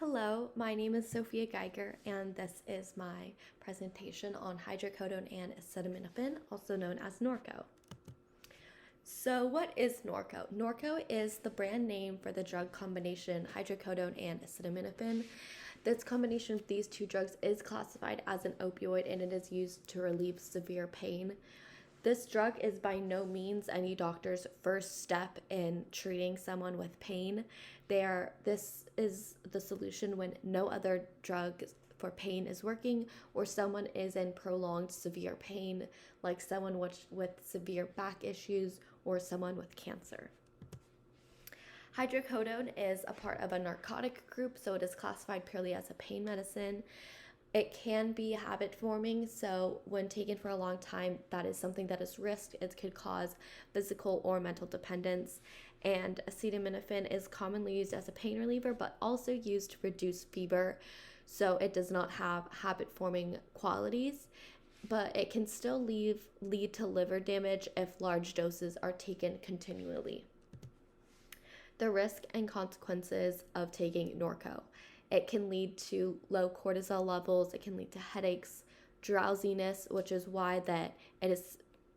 Hello, my name is Sofia Geiger, and this is my presentation on hydrocodone and acetaminophen, also known as Norco. So, what is Norco? Norco is the brand name for the drug combination hydrocodone and acetaminophen. This combination of these two drugs is classified as an opioid and it is used to relieve severe pain. This drug is by no means any doctor's first step in treating someone with pain. This is the solution when no other drug for pain is working or someone is in prolonged severe pain, like someone with severe back issues or someone with cancer. Hydrocodone is a part of a narcotic group, so it is classified purely as a pain medicine. It can be habit forming, so when taken for a long time, that is something that is risked. It could cause physical or mental dependence. And acetaminophen is commonly used as a pain reliever, but also used to reduce fever, so it does not have habit forming qualities, but it can still lead to liver damage if large doses are taken continually. The risk and consequences of taking Norco. It can lead to low cortisol levels, it can lead to headaches, drowsiness, which is why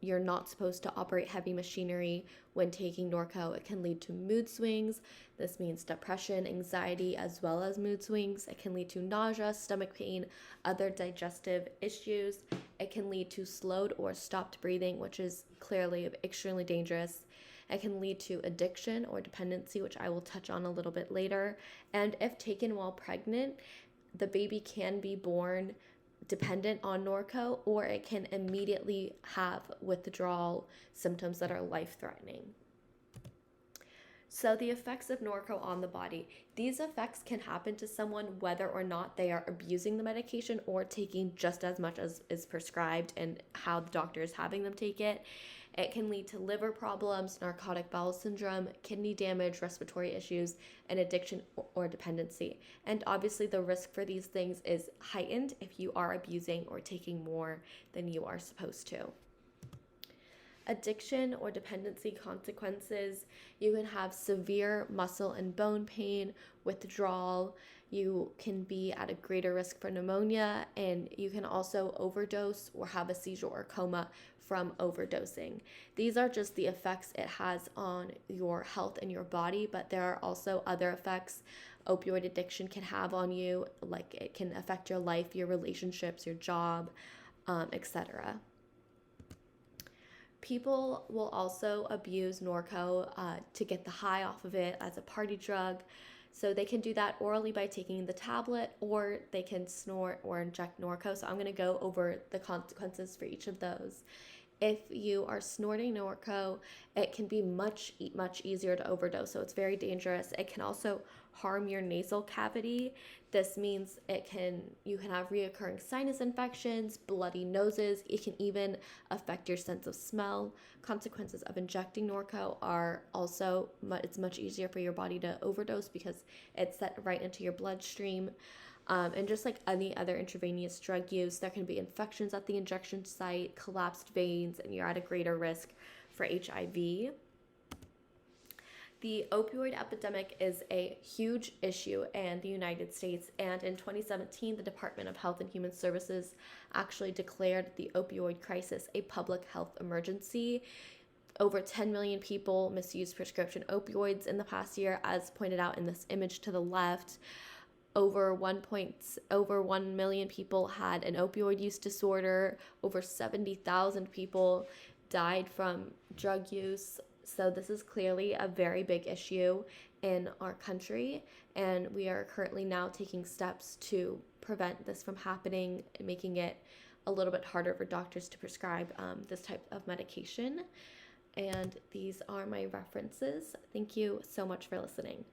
you're not supposed to operate heavy machinery when taking Norco. It can lead to mood swings. This means depression, anxiety, as well as mood swings. It can lead to nausea, stomach pain, other digestive issues. It can lead to slowed or stopped breathing, which is clearly extremely dangerous. It can lead to addiction or dependency, which I will touch on a little bit later. And if taken while pregnant, the baby can be born dependent on Norco, or it can immediately have withdrawal symptoms that are life-threatening. So the effects of Norco on the body. These effects can happen to someone whether or not they are abusing the medication or taking just as much as is prescribed and how the doctor is having them take it. It can lead to liver problems, narcotic bowel syndrome, kidney damage, respiratory issues, and addiction or dependency. And obviously the risk for these things is heightened if you are abusing or taking more than you are supposed to. Addiction or dependency consequences. You can have severe muscle and bone pain, withdrawal. You can be at a greater risk for pneumonia, and you can also overdose or have a seizure or coma from overdosing. These are just the effects it has on your health and your body, but there are also other effects opioid addiction can have on you, like it can affect your life, your relationships, your job, etc. People will also abuse Norco to get the high off of it as a party drug. So they can do that orally by taking the tablet, or they can snort or inject Norco. So I'm going to go over the consequences for each of those. If you are snorting Norco, it can be much easier to overdose, so it's very dangerous. It can also harm your nasal cavity. This means you can have reoccurring sinus infections, bloody noses. It can even affect your sense of smell. Consequences of injecting Norco are also it's much easier for your body to overdose because it's set right into your bloodstream. And just like any other intravenous drug use, there can be infections at the injection site, collapsed veins, and you're at a greater risk for HIV. The opioid epidemic is a huge issue in the United States, and in 2017, the Department of Health and Human Services actually declared the opioid crisis a public health emergency. Over 10 million people misused prescription opioids in the past year, as pointed out in this image to the left. Over 1 million people had an opioid use disorder. Over 70,000 people died from drug use. So this is clearly a very big issue in our country, and we are currently now taking steps to prevent this from happening, making it a little bit harder for doctors to prescribe this type of medication. And these are my references. Thank you so much for listening.